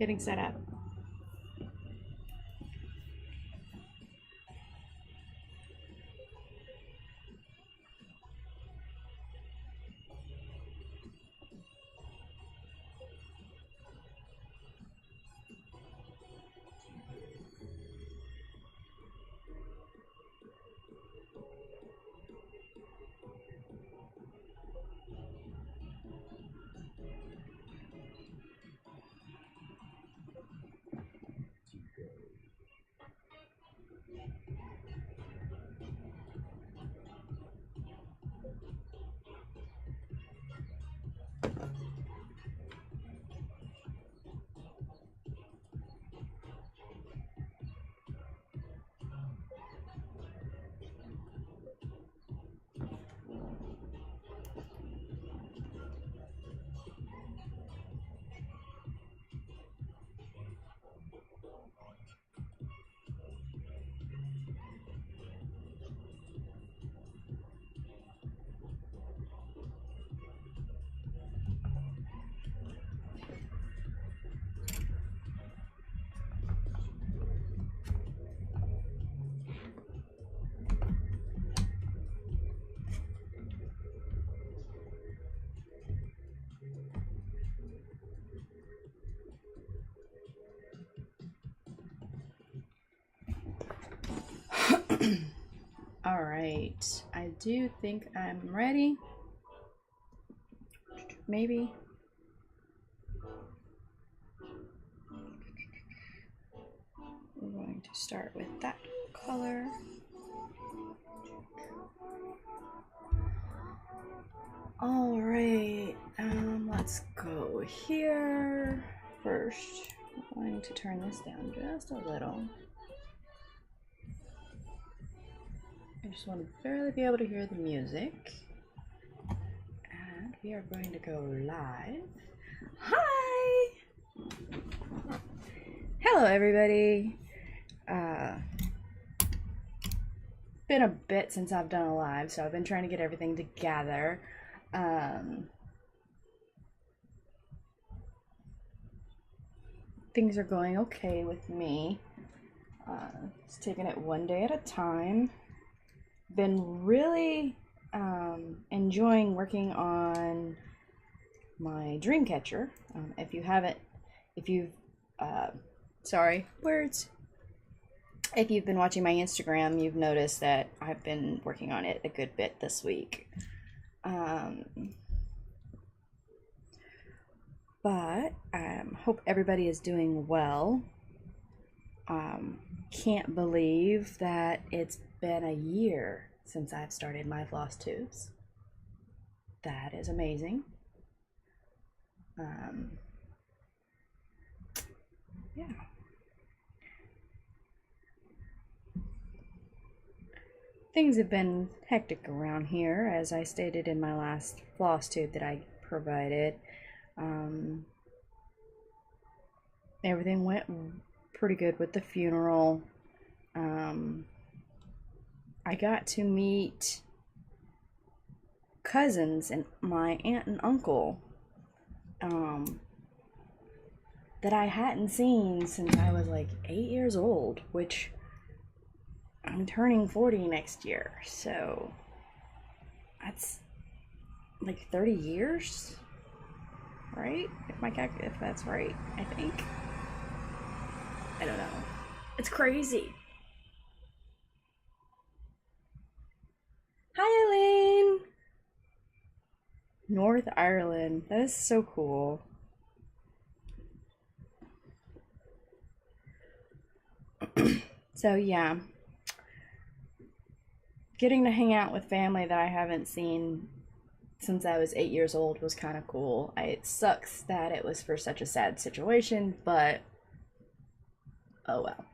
getting set up. All right, I do think I'm ready. Maybe. We're going to start with that color. All right, let's go here first. I'm going to turn this down just a little. I just want to barely be able to hear the music. And we are going to go live. Hi! Hello, everybody. Been a bit since I've done a live, so I've been trying to get everything together. Things are going okay with me. Just taking it one day at a time. Been really enjoying working on my dream catcher. If you've been watching my Instagram, you've noticed that I've been working on it a good bit this week. But hope everybody is doing well. Can't believe that it's been a year since I've started my floss tubes. That is amazing. Yeah. Things have been hectic around here, as I stated in my last floss tube that I provided. Everything went pretty good with the funeral. I got to meet cousins and my aunt and uncle that I hadn't seen since I was like 8 years old, which I'm turning 40 next year, so that's like 30 years, right? If that's right, I think. I don't know. It's crazy. Hi, Elaine. North Ireland. That is so cool. So yeah, getting to hang out with family that I haven't seen since I was 8 years old was kind of cool. It sucks that it was for such a sad situation, but oh well.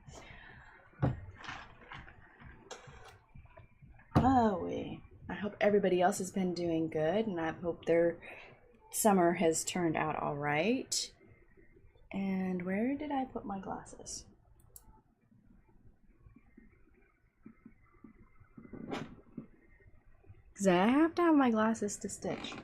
I hope everybody else has been doing good, and I hope their summer has turned out all right. And where did I put my glasses? Because I have to have my glasses to stitch.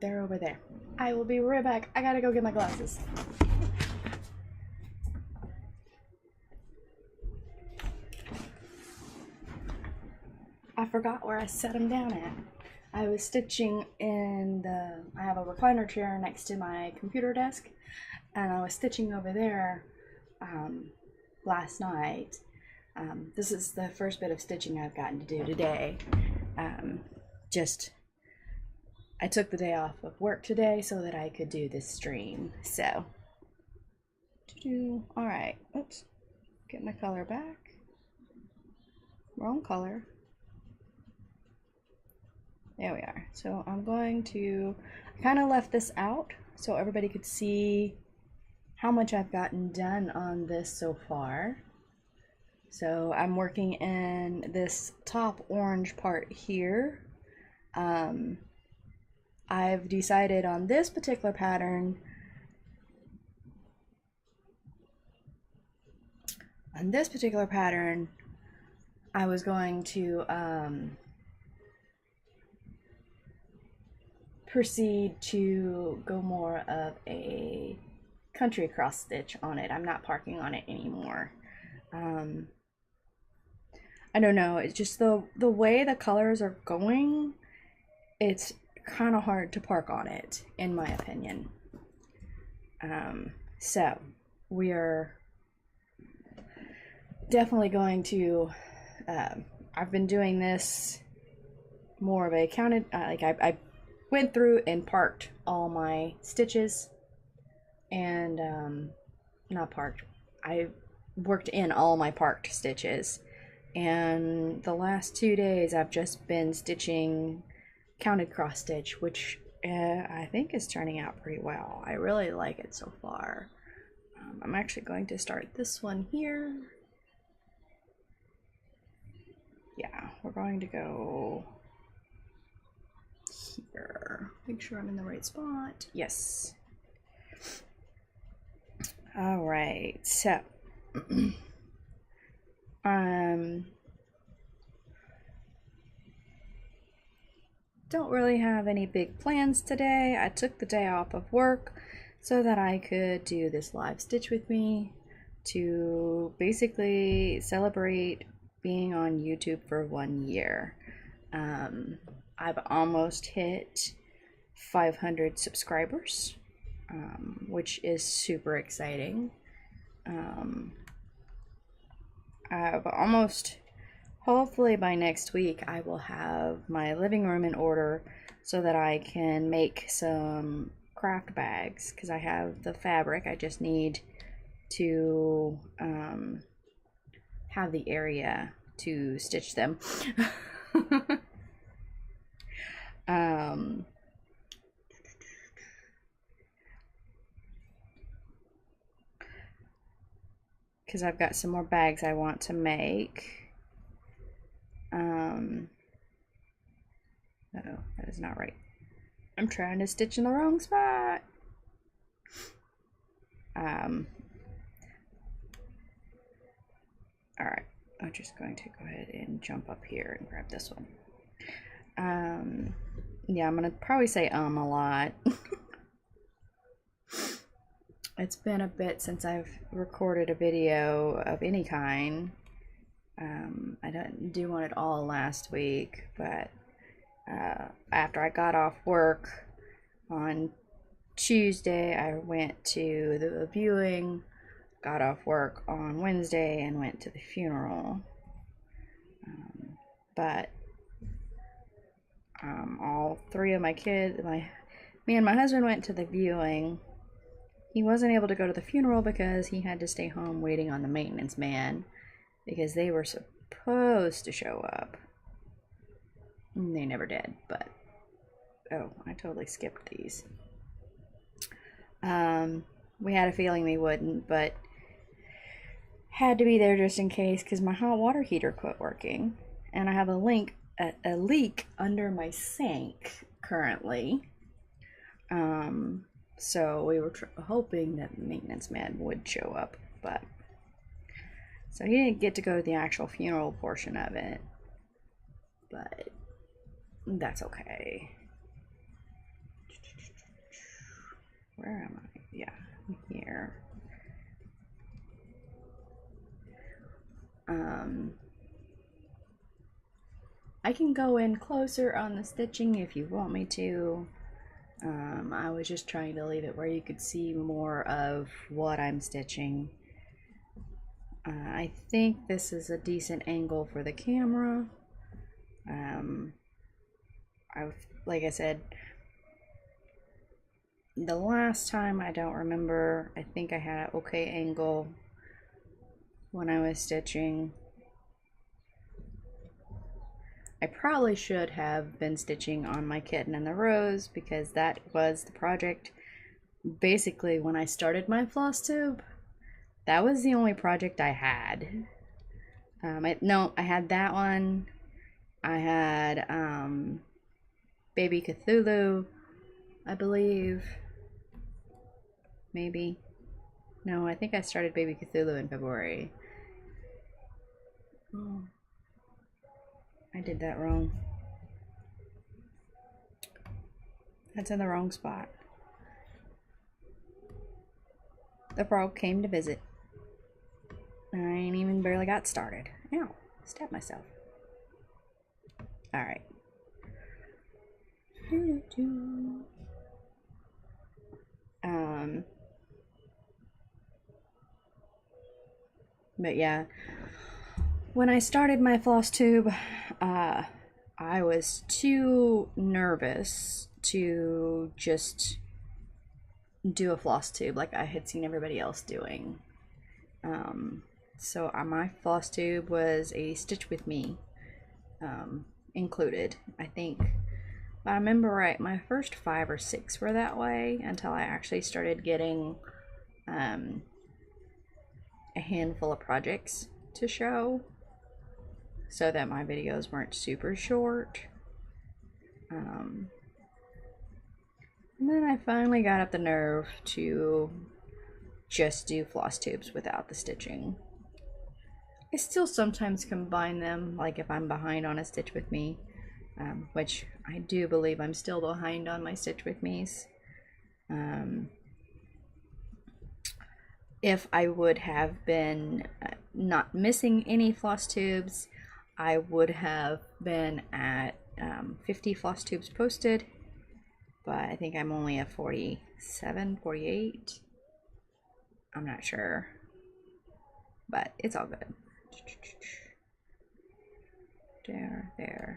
They're over there. I will be right back. I gotta go get my glasses. I forgot where I set them down at. I was stitching in I have a recliner chair next to my computer desk, and I was stitching over there last night. This is the first bit of stitching I've gotten to do today. I took the day off of work today so that I could do this stream. So, all right. Oops. Get my color back. Wrong color. There we are. So I'm going to, I kind of left this out so everybody could see how much I've gotten done on this so far. So I'm working in this top orange part here. I've decided on this particular pattern, I was going to proceed to go more of a country cross stitch on it. I'm not parking on it anymore. I don't know, it's just the way the colors are going, it's kind of hard to park on it, in my opinion. So we are definitely going to, I've been doing this more of a counted, I went through and parked all my stitches, and not parked, I worked in all my parked stitches, and the last 2 days I've just been stitching counted cross stitch, which I think is turning out pretty well. I really like it so far. I'm actually going to start this one here. Yeah, we're going to go here. Make sure I'm in the right spot. Yes. All right, so don't really have any big plans today. I took the day off of work so that I could do this live stitch with me to basically celebrate being on YouTube for 1 year. I've almost hit 500 subscribers, which is super exciting. I've almost, hopefully by next week, I will have my living room in order so that I can make some craft bags, because I have the fabric. I just need to have the area to stitch them. Because I've got some more bags I want to make. Uh-oh, that is not right. I'm trying to stitch in the wrong spot. Alright, I'm just going to go ahead and jump up here and grab this one. Yeah, I'm gonna probably say a lot. It's been a bit since I've recorded a video of any kind. I didn't do one at all last week, but after I got off work on Tuesday, I went to the viewing, got off work on Wednesday, and went to the funeral. But all three of my kids, me and my husband went to the viewing. He wasn't able to go to the funeral because he had to stay home waiting on the maintenance man, because they were supposed to show up. They never did, but oh, I totally skipped these. We had a feeling they wouldn't, but had to be there just in case, because my hot water heater quit working, and I have a leak under my sink currently. So we were hoping that the maintenance man would show up, but so he didn't get to go to the actual funeral portion of it, but that's okay. Where am I? Yeah, I'm here. I can go in closer on the stitching if you want me to. I was just trying to leave it where you could see more of what I'm stitching. I think this is a decent angle for the camera. Like I said, the last time I don't remember, I think I had an okay angle when I was stitching. I probably should have been stitching on my kitten and the rose because that was the project. Basically, when I started my Flosstube, that was the only project I had. I had that one. I had Baby Cthulhu, I believe. Maybe. No, I think I started Baby Cthulhu in February. Oh, I did that wrong. That's in the wrong spot. The frog came to visit. I ain't even barely got started. Ow, stabbed myself. Alright. But yeah, when I started my Flosstube, I was too nervous to just do a Flosstube like I had seen everybody else doing. So my Flosstube was a Stitch With Me included. I think, if I remember right, my first 5 or 6 were that way until I actually started getting a handful of projects to show so that my videos weren't super short. And then I finally got up the nerve to just do Flosstubes without the stitching. I still sometimes combine them, like if I'm behind on a Stitch With Me, which I do believe I'm still behind on my Stitch With Me's. If I would have been not missing any Flosstubes, I would have been at 50 Flosstubes posted, but I think I'm only at 47, 48. I'm not sure, but it's all good. There.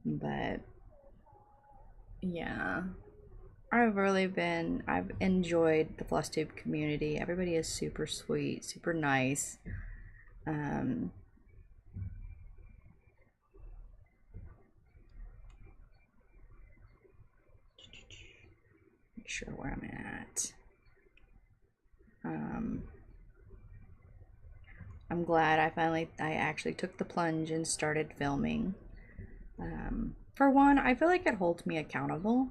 But yeah, I've enjoyed the Flosstube community. Everybody is super sweet, super nice. Make sure where I'm at. I'm glad I actually took the plunge and started filming. For one, I feel like it holds me accountable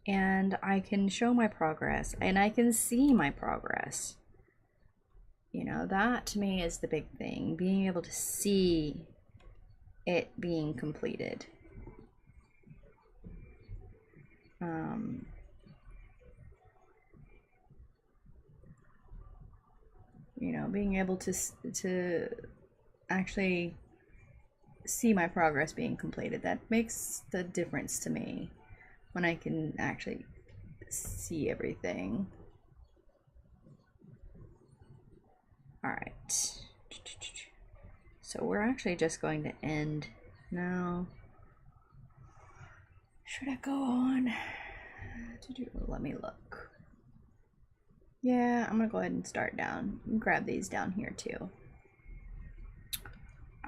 and I can show my progress and I can see my progress. You know, that to me is the big thing, being able to see it being completed. You know, being able to actually see my progress being completed, that makes the difference to me when I can actually see everything. Alright, so we're actually just going to end now. Should I go on? Let me look. Yeah, I'm gonna go ahead and start down and grab these down here too.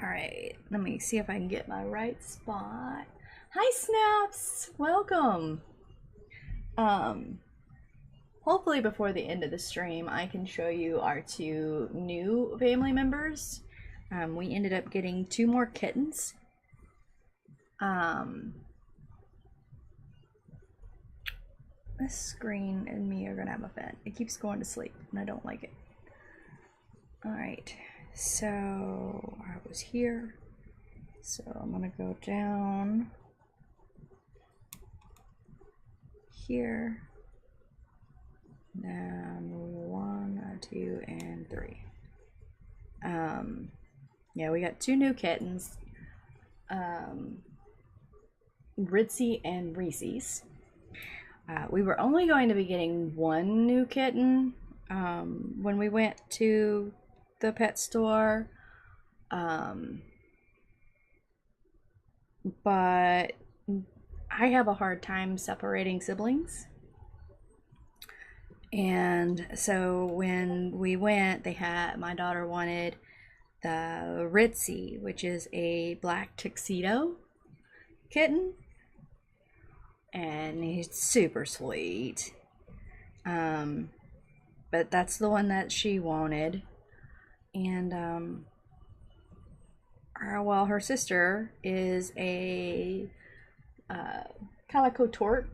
Alright, let me see if I can get my right spot. Hi Snaps! Welcome! Hopefully before the end of the stream I can show you our 2 new family members. We ended up getting 2 more kittens. This screen and me are gonna have a fit. It keeps going to sleep and I don't like it. Alright, so I was here. So I'm gonna go down here. Then 1, 2, and 3. Yeah, we got 2 new kittens. Ritzy and Reese's. We were only going to be getting 1 new kitten when we went to the pet store. But I have a hard time separating siblings. And so when we went, my daughter wanted the Ritzy, which is a black tuxedo kitten. And he's super sweet. But that's the one that she wanted. And her sister is a calico tort.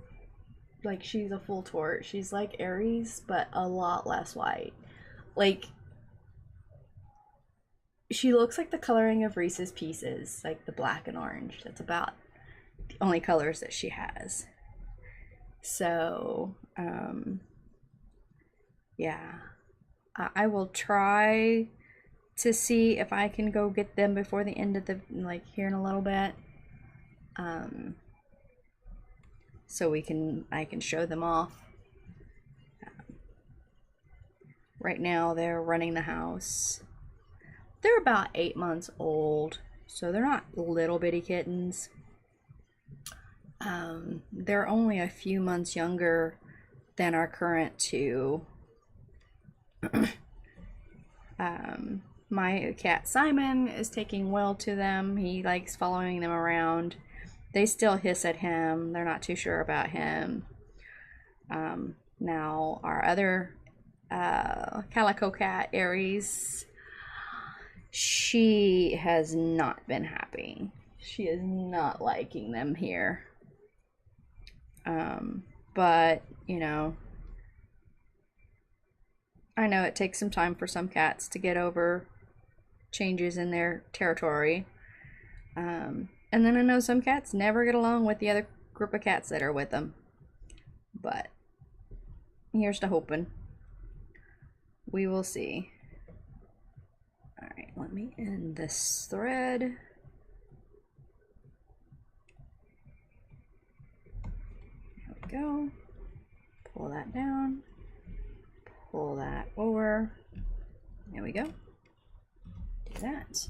Like, she's a full tort. She's like Aries, but a lot less white. Like, she looks like the coloring of Reese's Pieces, like the black and orange. That's about the only colors that she has. So, yeah. I will try to see if I can go get them before the end of here in a little bit. So I can show them off. Right now they're running the house. They're about 8 months old, so they're not little bitty kittens. They're only a few months younger than our current 2. My cat Simon is taking well to them. He likes following them around. They still hiss at him. They're not too sure about him. Now our other calico cat, Aries, she has not been happy. She is not liking them here. But, I know it takes some time for some cats to get over changes in their territory. And then I know some cats never get along with the other group of cats that are with them. But here's to hoping. We will see. Alright, let me end this thread. There we go. Pull that down. Pull that over. There we go. Do that.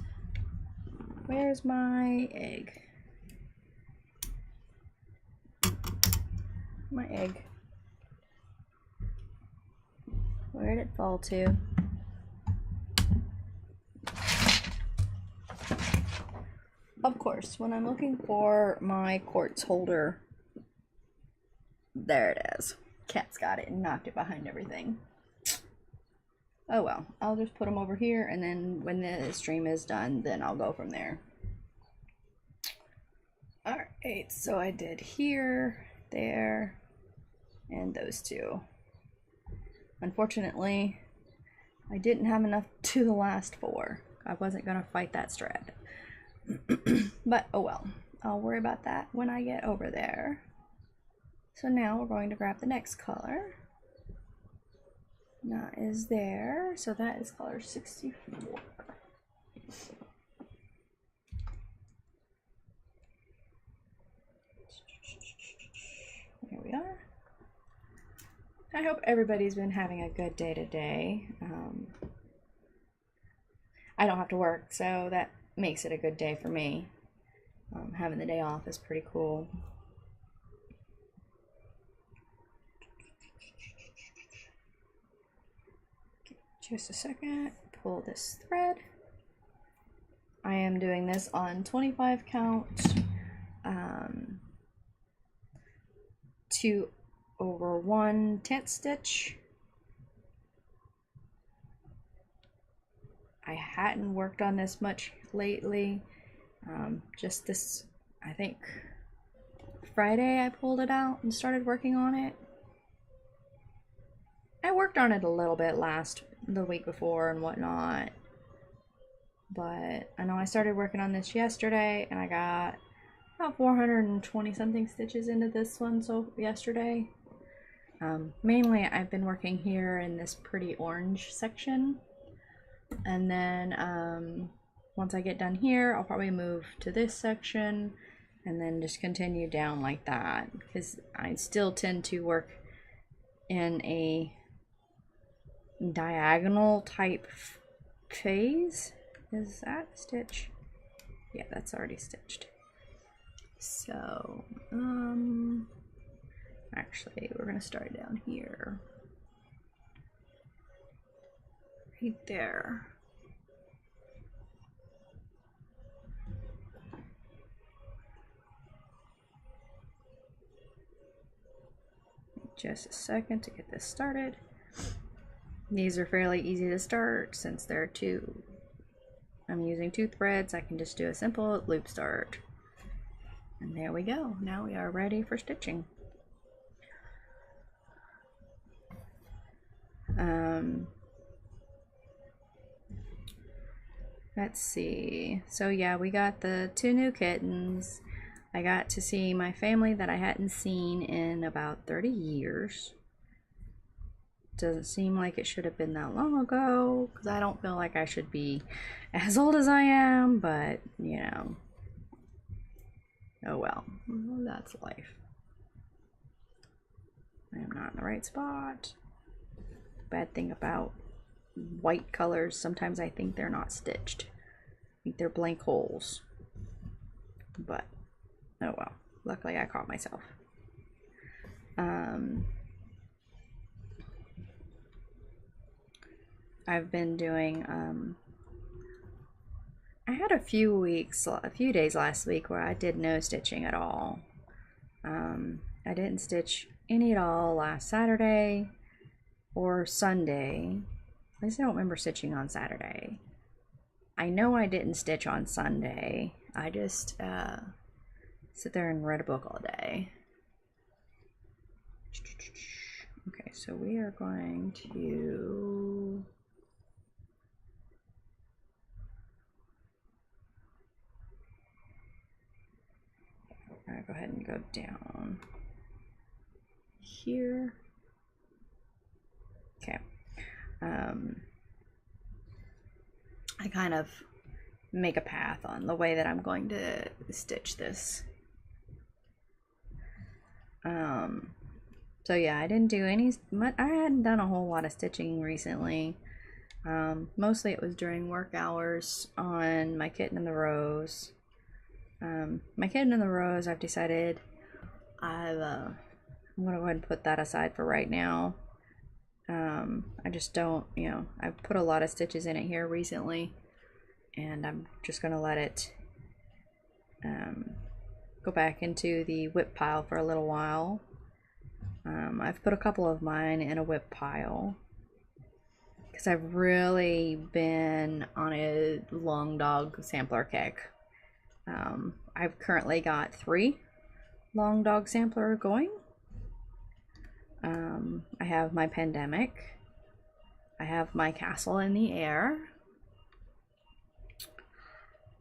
Where's my egg? My egg. Where did it fall to? Of course, when I'm looking for my quartz holder, there it is. Cat's got it and knocked it behind everything. Oh well, I'll just put them over here, and then when the stream is done, then I'll go from there. Alright, so I did here, there, and those 2. Unfortunately, I didn't have enough to the last 4. I wasn't going to fight that strand. But, oh well. I'll worry about that when I get over there. So now we're going to grab the next color. That is there. So that is color 64. Here we are. I hope everybody's been having a good day today. I don't have to work, so that makes it a good day for me. Having the day off is pretty cool. Just a second, pull this thread. I am doing this on 25 count, 2/1 tent stitch. I hadn't worked on this much lately. Just this, I think, Friday I pulled it out and started working on it. I worked on it a little bit the week before and whatnot. but I know I started working on this yesterday and I got about 420 something stitches into this one yesterday. Mainly I've been working here in this pretty orange section, and then once I get done here I'll probably move to this section and then just continue down like that, because I still tend to work in a diagonal type phase. Is that a stitch? Yeah, that's already stitched. So actually we're gonna start down here, right there. Just a second to get this started. These are fairly easy to start since they're two. I'm using 2 threads. I can just do a simple loop start. And there we go. Now we are ready for stitching. Let's see. So yeah, we got the 2 new kittens. I got to see my family that I hadn't seen in about 30 years. Doesn't seem like it should have been that long ago, because I don't feel like I should be as old as I am, but you know, oh well, that's life. I am not in the right spot. Bad thing about white colors, sometimes I think they're not stitched. I think they're blank holes, but oh well, luckily I caught myself. I've been doing I had a few days last week where I did no stitching at all. I didn't stitch any at all last Saturday or Sunday. At least I don't remember stitching on Saturday. I know I didn't stitch on Sunday. I just sit there and read a book all day. Okay, so we are going to go ahead and go down here. Okay. I kind of make a path on the way that I'm going to stitch this. So yeah, I didn't do I hadn't done a whole lot of stitching recently. Mostly it was during work hours on my Kitten in the Rose. My Kitten in the Rose, I've decided I'm gonna go ahead and put that aside for right now. I just don't, I've put a lot of stitches in it here recently, and I'm just gonna let it go back into the whip pile for a little while. I've put a couple of mine in a whip pile because I've really been on a long dog sampler kick. I've currently got 3 long dog sampler going. I have my Pandemic. I have my Castle in the Air.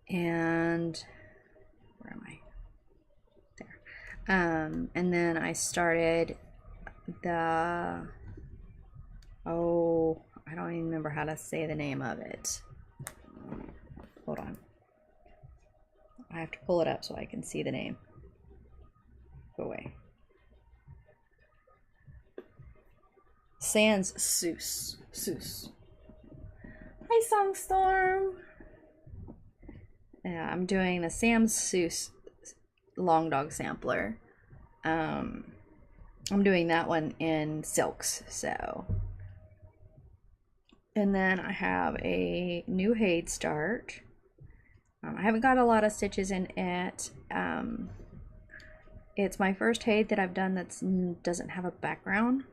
And where am I? There. And then I started the, oh, I don't even remember how to say the name of it. Hold on. I have to pull it up so I can see the name. Go away. Sans Seuss. Hi, Songstorm. Yeah, I'm doing the Sans Seuss long dog sampler. I'm doing that one in silks, so. And then I have a new Haid start. I haven't got a lot of stitches in it. It's my first Haid that I've done that doesn't have a background.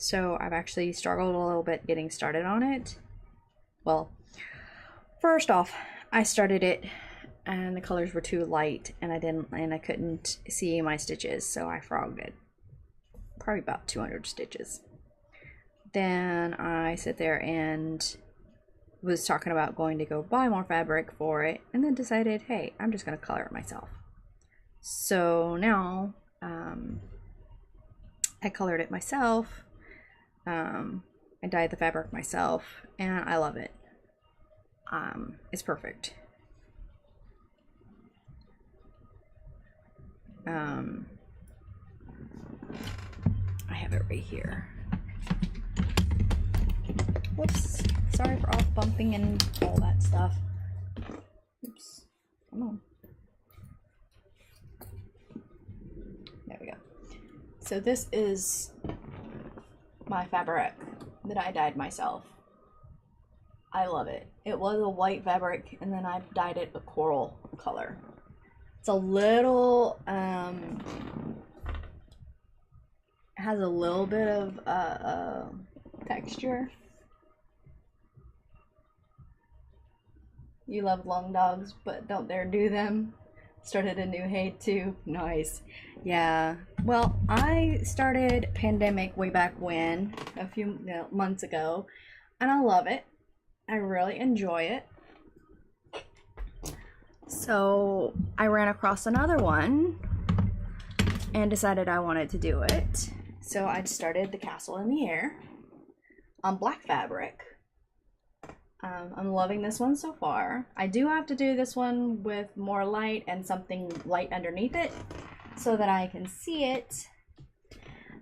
So I've actually struggled a little bit getting started on it. Well, first off, I started it and the colors were too light and I couldn't see my stitches, so I frogged it. Probably about 200 stitches. Then I sit there and was talking about going to go buy more fabric for it, and then decided, hey, I'm just gonna color it myself. So now I colored it myself. I dyed the fabric myself, and I love it. It's perfect. I have it right here. Whoops. Sorry for all the bumping and all that stuff. Oops. Come on. There we go. So this is my fabric that I dyed myself. I love it. It was a white fabric, and then I dyed it a coral color. It's a little, has a little bit of texture. You love long dogs, but don't dare do them. Started a new hate too. Nice. Yeah. Well, I started Pandemic way back when, a few months ago, and I love it. I really enjoy it. So I ran across another one and decided I wanted to do it. So I started the Castle in the Air on black fabric. I'm loving this one so far. I do have to do this one with more light and something light underneath it so that I can see it.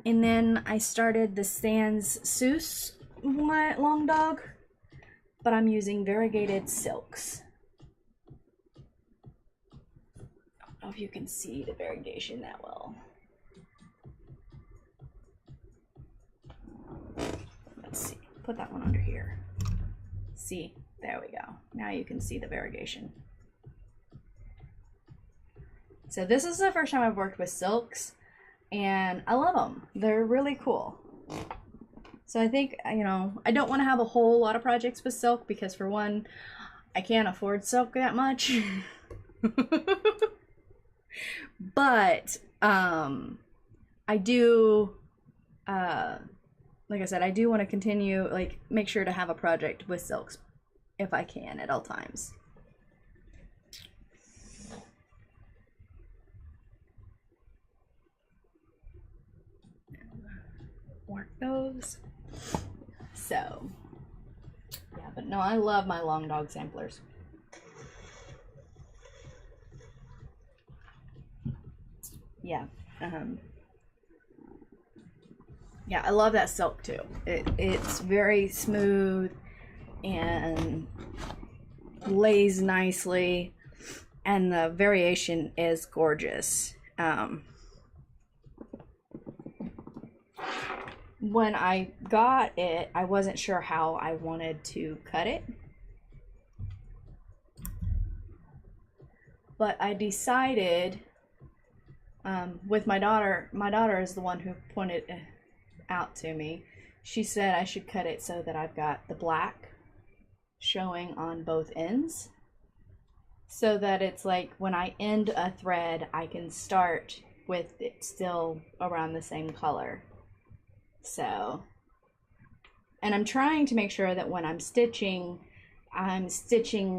And then I started the Sans Seuss long dog, but I'm using variegated silks. I don't know if you can see the variegation that well. Let's see, put that one under here. See, there we go. Now you can see the variegation. So this is the first time I've worked with silks, and I love them. They're really cool. So I think, you know, I don't want to have a whole lot of projects with silk because, for one, I can't afford silk that much. But I do, like I said, I do want to continue, like, make sure to have a project with silks if I can at all times. Work those. So, yeah, but no, I love my long dog samplers. Yeah. Yeah, I love that silk too. It's very smooth and lays nicely, and the variation is gorgeous. When I got it, I wasn't sure how I wanted to cut it, but I decided with my daughter is the one who pointed out to me. She said I should cut it so that I've got the black showing on both ends, so that it's like when I end a thread, I can start with it still around the same color. So, and I'm trying to make sure that when I'm stitching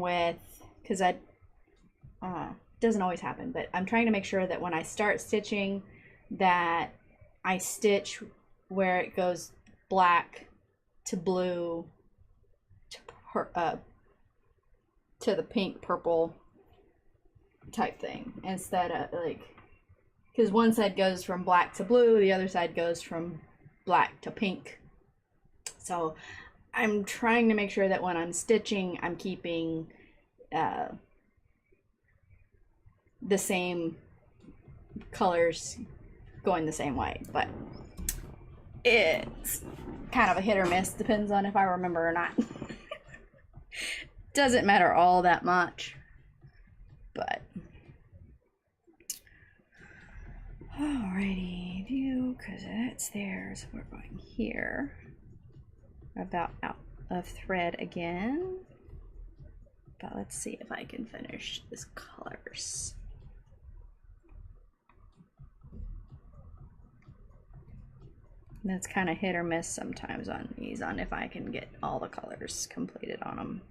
with, because doesn't always happen, but I'm trying to make sure that when I start stitching that I stitch where it goes black to blue to the pink purple type thing, instead of like, because one side goes from black to blue, the other side goes from black to pink. So I'm trying to make sure that when I'm stitching, I'm keeping the same colors going the same way, but it's kind of a hit or miss, depends on if I remember or not. Doesn't matter all that much, but alrighty, view, because that's there, so we're going here. About out of thread again, but let's see if I can finish this colors. That's kind of hit or miss sometimes on these, on if I can get all the colors completed on them.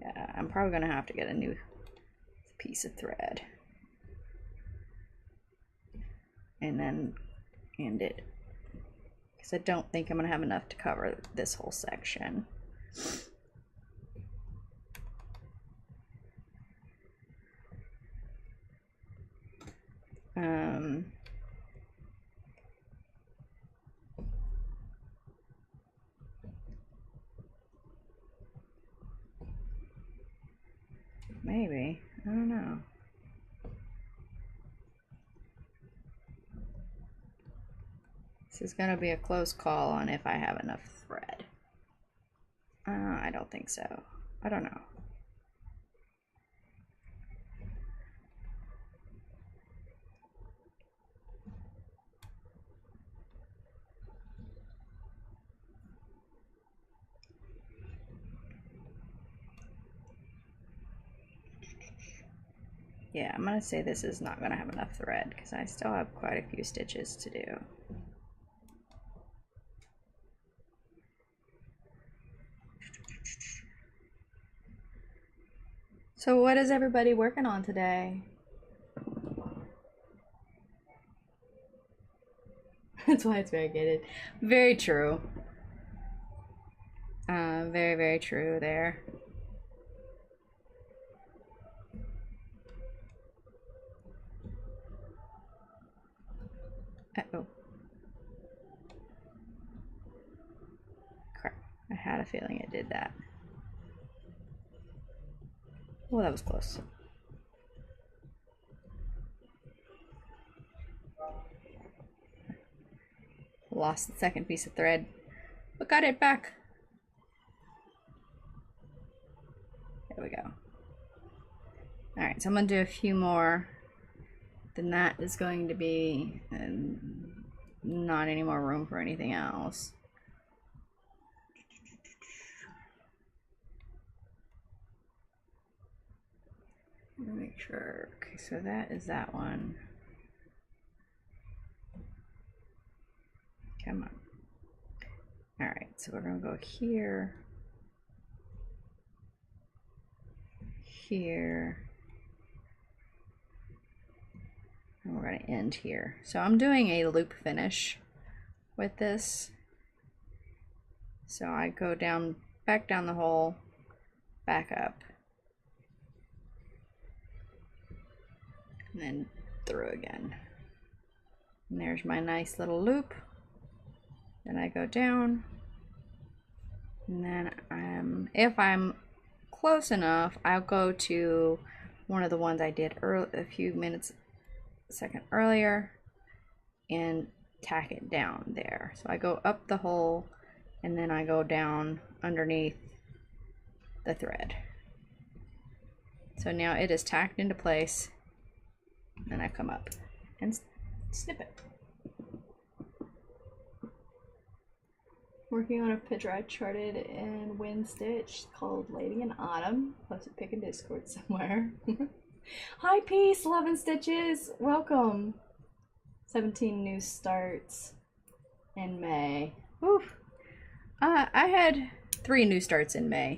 Yeah, I'm probably gonna have to get a new piece of thread and then end it, because I don't think I'm gonna have enough to cover this whole section. Maybe, I don't know. This is gonna be a close call on if I have enough thread. I don't think so. I don't know. Yeah, I'm gonna say this is not gonna have enough thread because I still have quite a few stitches to do. So what is everybody working on today? That's why it's variegated. Very true. Very, very true there. Uh-oh. Crap. I had a feeling it did that. Oh, that was close. Lost the second piece of thread, but got it back. There we go. All right, so I'm gonna do a few more. Then that is going to be not any more room for anything else. Let me make sure. Okay, so that is that one. Come on. All right, so we're gonna go here, here, and we're gonna end here. So I'm doing a loop finish with this. So I go down, back down the hole, back up, and then through again. And there's my nice little loop. Then I go down, and then if I'm close enough, I'll go to one of the ones I did a second earlier and tack it down there. So I go up the hole and then I go down underneath the thread. So now it is tacked into place, and I come up and snip it. Working on a picture I charted in Wind Stitch called Lady in Autumn. Posted pic in Discord somewhere. Hi Peace, Love and Stitches, welcome. 17 new starts in May. Oof. I had 3 new starts in May.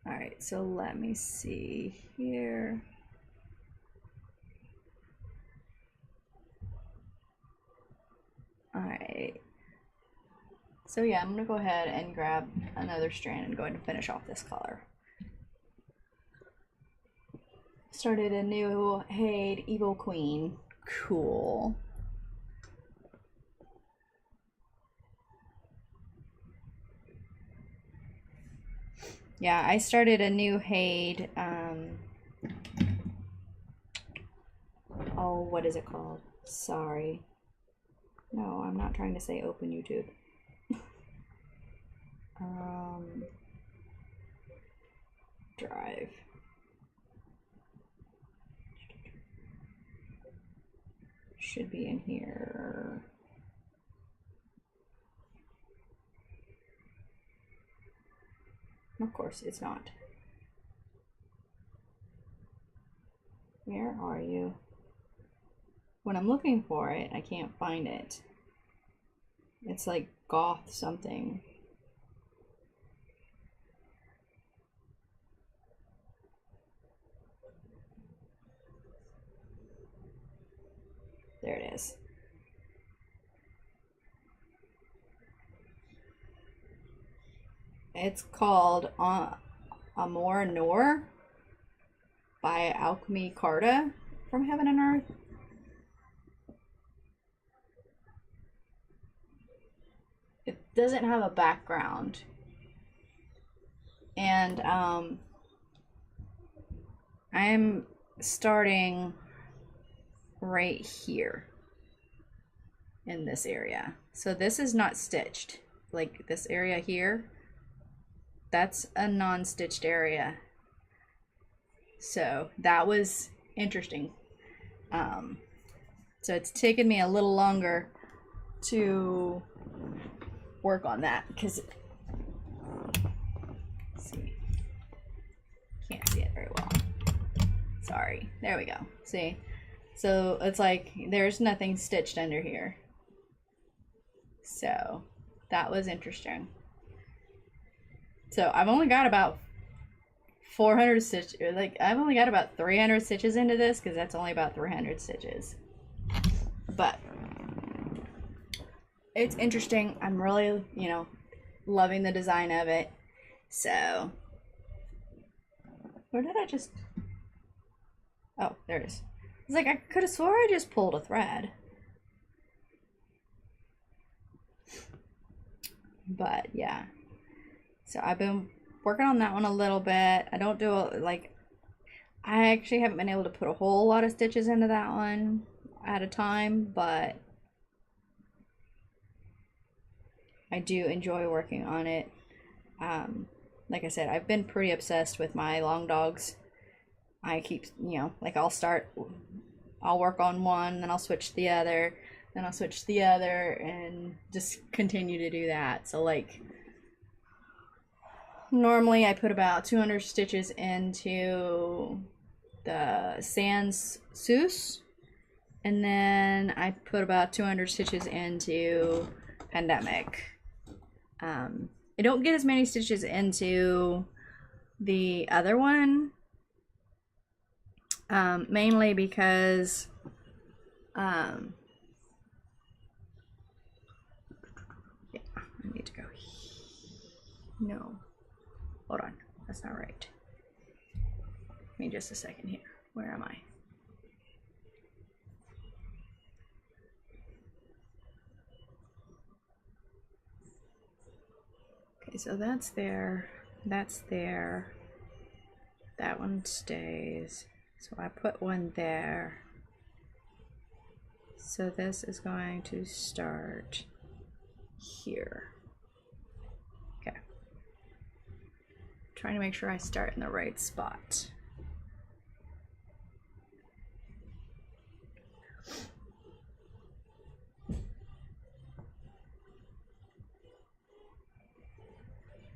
Alright, so let me see here. Alright. So yeah, I'm gonna go ahead and grab another strand and go ahead and finish off this color. Started a new Haid Evil Queen. Cool. Yeah, I started a new Haid, oh, what is it called? Sorry. No, I'm not trying to say open YouTube. Drive. Should be in here. Of course, it's not. Where are you? When I'm looking for it, I can't find it. It's like goth something. There it is. It's called Amor Noor by Alchemy Carta from Heaven and Earth. It doesn't have a background. And I'm starting right here in this area. So this is not stitched. Like this area here, that's a non-stitched area. So that was interesting. So it's taken me a little longer to work on that because, see, can't see it very well. Sorry. There we go. See? So it's like there's nothing stitched under here. So that was interesting. So I've only got about 400 stitches, like I've only got about 300 stitches into this because that's only about 300 stitches. But it's interesting. I'm really, you know, loving the design of it. So where did I just, oh, there it is. It's like I could have swore I just pulled a thread. But yeah. So I've been working on that one a little bit. I don't do like, I actually haven't been able to put a whole lot of stitches into that one at a time, but I do enjoy working on it. Like I said, I've been pretty obsessed with my long dogs. I keep, you know, like I'll work on one, then I'll switch to the other, then I'll switch to the other, and just continue to do that. So like, normally I put about 200 stitches into the Sans Seuss, and then I put about 200 stitches into Pandemic. I don't get as many stitches into the other one, mainly because yeah, I need to go. No, hold on, that's not right. Give me just a second here. Where am I? Okay, so that's there, that's there, that one stays, so I put one there. So this is going to start here. Okay, trying to make sure I start in the right spot.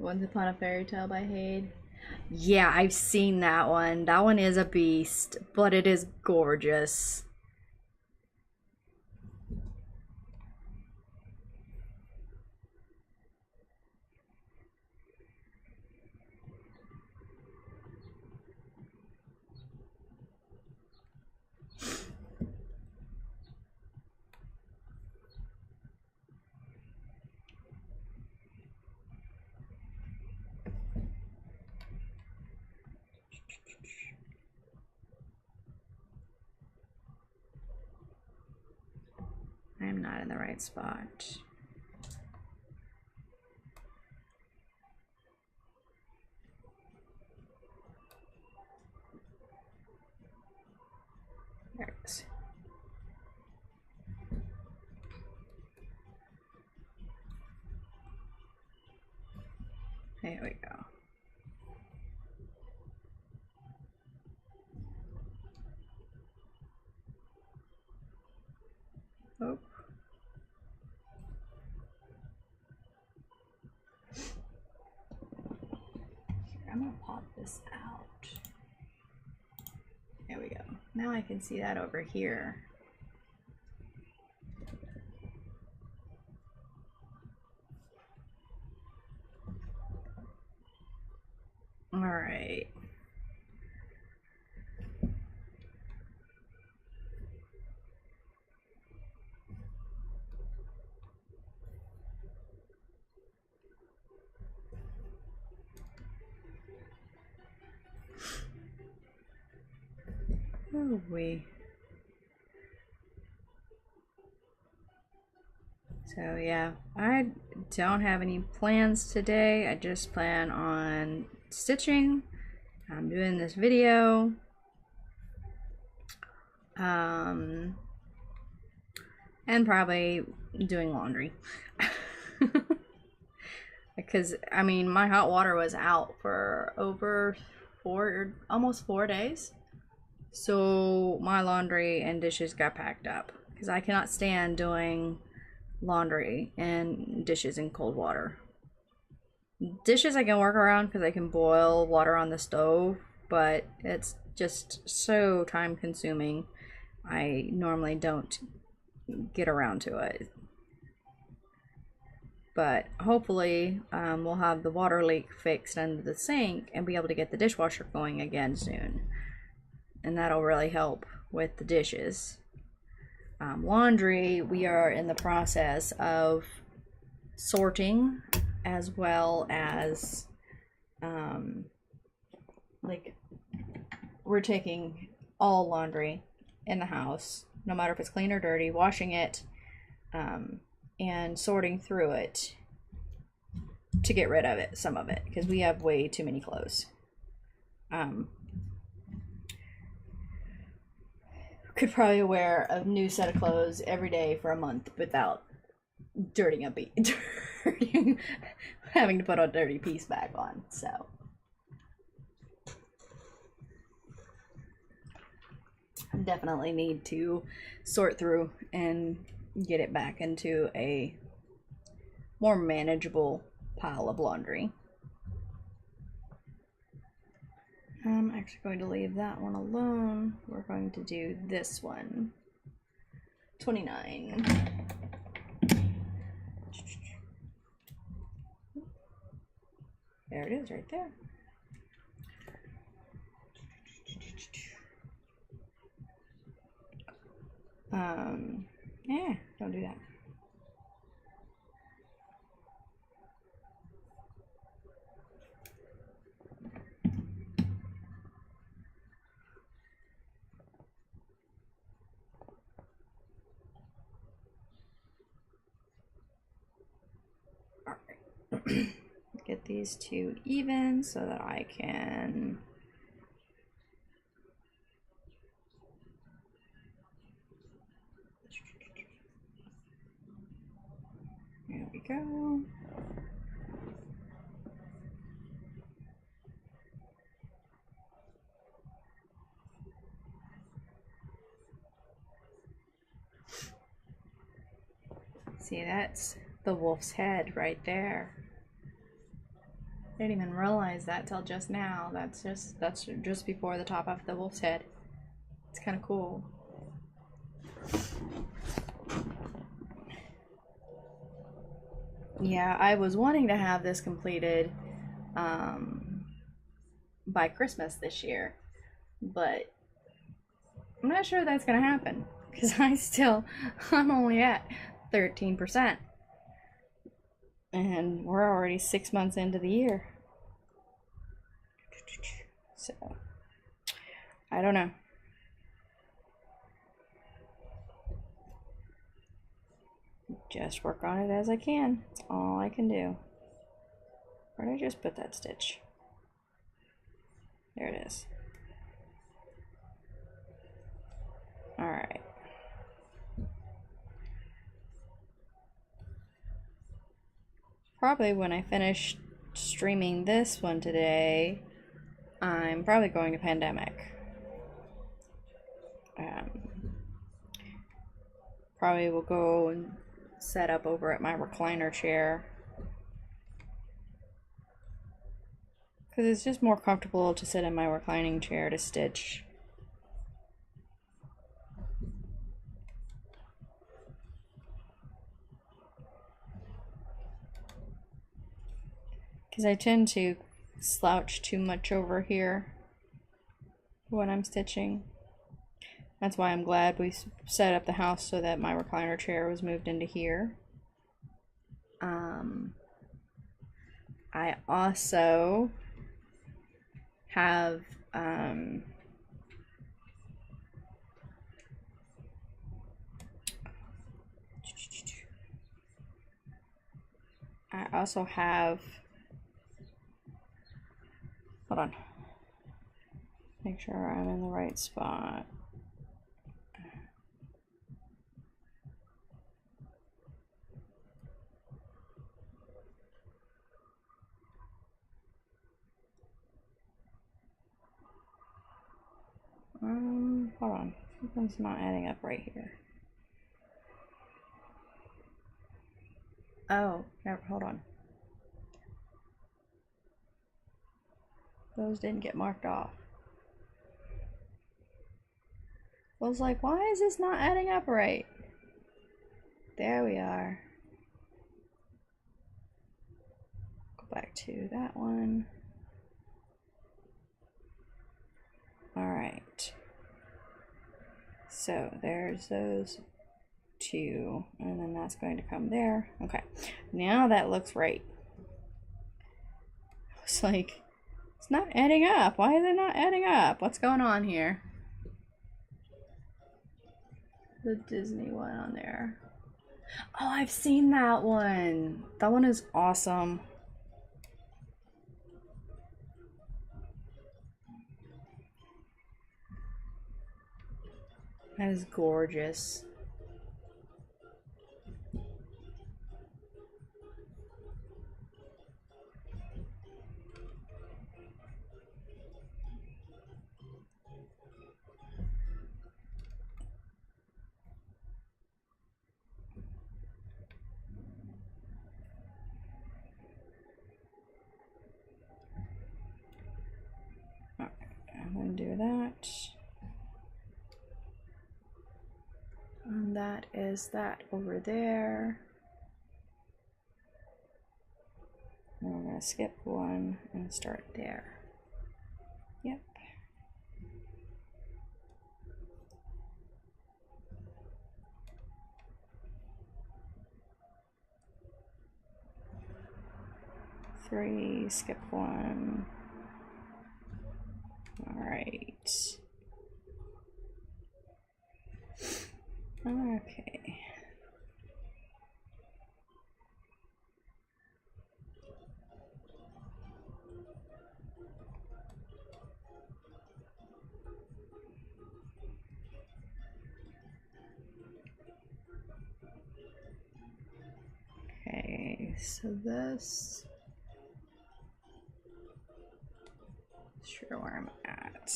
Once Upon a Fairy Tale by Hade. Yeah, I've seen that one. That one is a beast, but it is gorgeous. I'm not in the right spot. There it is. There we go. Oh. pop this out. There we go. Now I can see that over here. All right. Oh, so yeah, I don't have any plans today. I just plan on stitching. I'm doing this video. And probably doing laundry. Because, I mean, my hot water was out for over almost 4 days. So my laundry and dishes got packed up because I cannot stand doing laundry and dishes in cold water. Dishes I can work around because I can boil water on the stove, but it's just so time consuming. I normally don't get around to it. But hopefully we'll have the water leak fixed under the sink and be able to get the dishwasher going again soon. And that'll really help with the dishes. Laundry, we are in the process of sorting, as well as like we're taking all laundry in the house, no matter if it's clean or dirty, washing it and sorting through it to get rid of it, some of it, because we have way too many clothes. Could probably wear a new set of clothes every day for a month without having to put a dirty piece back on. So definitely need to sort through and get it back into a more manageable pile of laundry. I'm actually going to leave that one alone. We're going to do this one. 29. There it is right there. Yeah, don't do that. Get these two even so that I can there we go. See, that's the wolf's head right there. I didn't even realize that till just now. That's just before the top of the wolf's head. It's kind of cool. Yeah, I was wanting to have this completed by Christmas this year, but I'm not sure that's gonna happen because I'm only at 13%. And we're already 6 months into the year. So, I don't know. Just work on it as I can. That's all I can do. Where did I just put that stitch? There it is. Alright. Probably when I finish streaming this one today, I'm probably going to Pandemic. Probably will go and set up over at my recliner chair. Because it's just more comfortable to sit in my reclining chair to stitch. Because I tend to slouch too much over here when I'm stitching. That's why I'm glad we set up the house so that my recliner chair was moved into here. I also have hold on, make sure I'm in the right spot. Hold on, something's not adding up right here. Oh, never, hold on. Those didn't get marked off. I was like, why is this not adding up right? There we are. Go back to that one. Alright. So there's those two, and then that's going to come there. Okay, now that looks right. It's like, it's not adding up. Why is it not adding up? What's going on here? The Disney one on there. Oh, I've seen that one. That one is awesome. That is gorgeous. Alright, I'm gonna do that. And that is that over there. And we're going to skip one and start there. Yep. Three, skip one. All right. Okay. Okay, so this, sure where I'm at.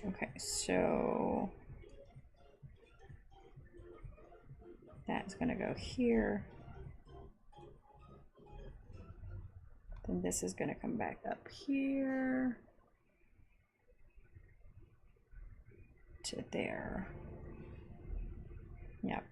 Okay, so that's gonna go here. Then this is gonna come back up here to there. Yep.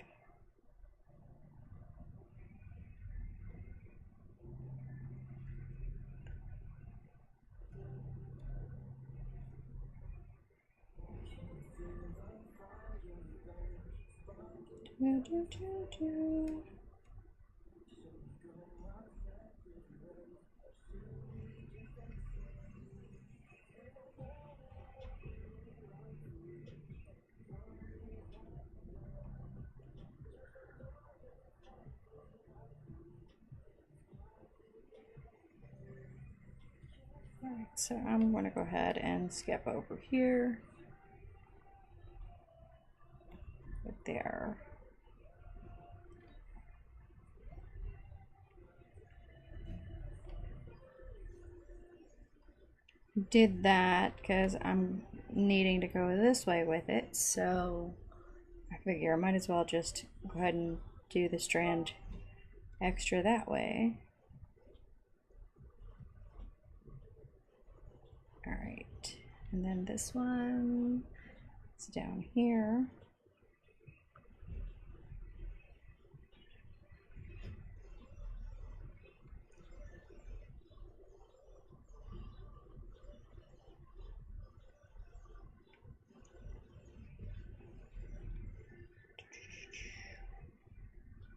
Alright, so I'm going to go ahead and skip over here. Right there. Did that because I'm needing to go this way with it, so I figure I might as well just go ahead and do the strand extra that way. And then this one is down here.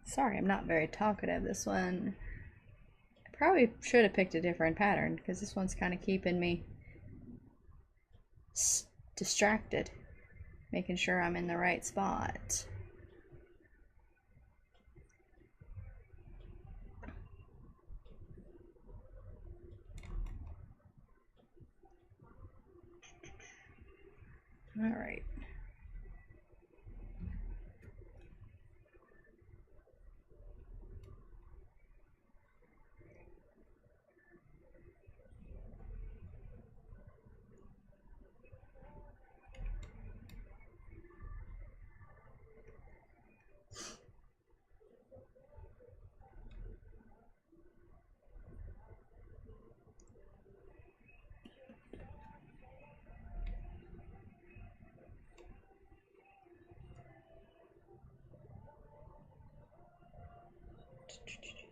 Sorry, I'm not very talkative. This one, I probably should have picked a different pattern because this one's kind of keeping me distracted, making sure I'm in the right spot. All right.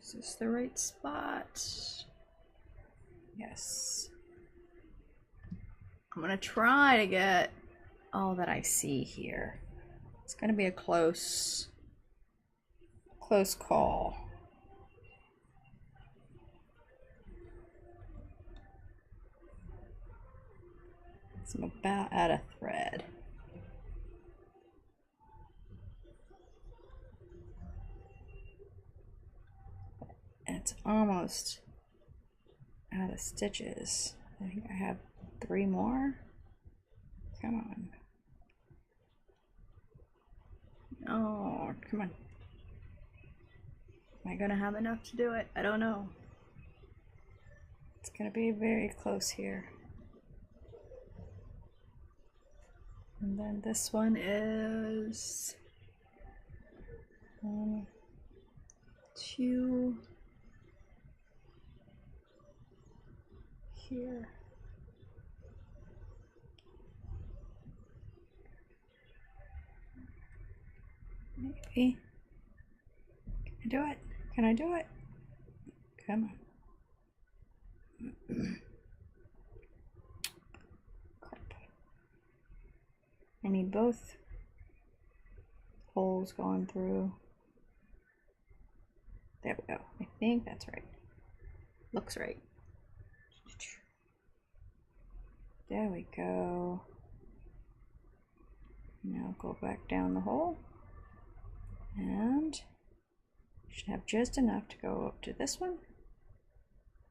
Is this the right spot? Yes. I'm gonna try to get all that I see here. It's gonna be a close call. So I'm about out of thread. And it's almost out of stitches. I think I have 3 more. Come on. Oh, come on. Am I gonna have enough to do it? I don't know. It's gonna be very close here. And then this one is 1, 2 here. Maybe. Can I do it? Can I do it? Come on. Crap. I need both holes going through. There we go. I think that's right. Looks right. There we go. Now go back down the hole. And should have just enough to go up to this one.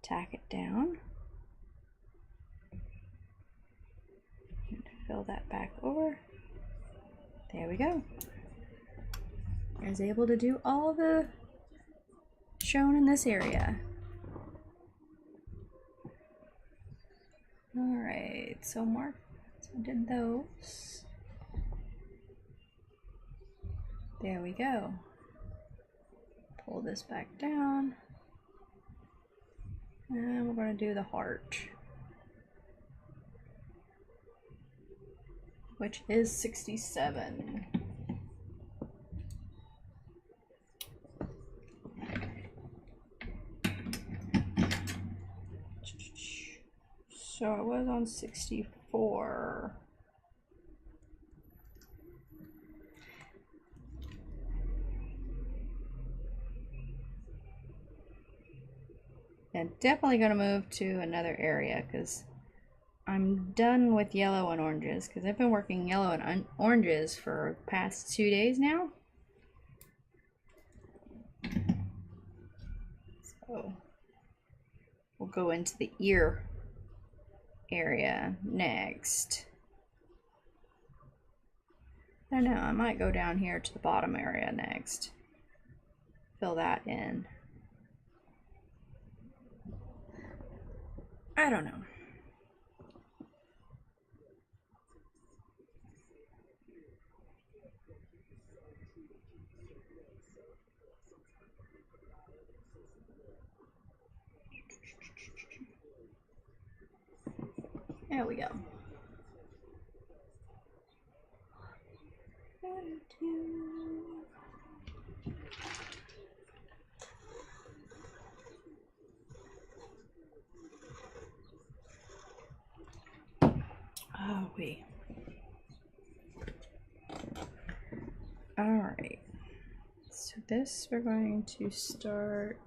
Tack it down. And fill that back over. There we go. I was able to do all the shown in this area. All right, so I did those. There we go. Pull this back down. And we're going to do the heart, which is 67. So I was on 64. And definitely going to move to another area because I'm done with yellow and oranges because I've been working yellow and oranges for the past 2 days now. So we'll go into the ear area next. I don't know, I might go down here to the bottom area next. Fill that in. I don't know. There we go. Oh, wait. All right. So this we're going to start.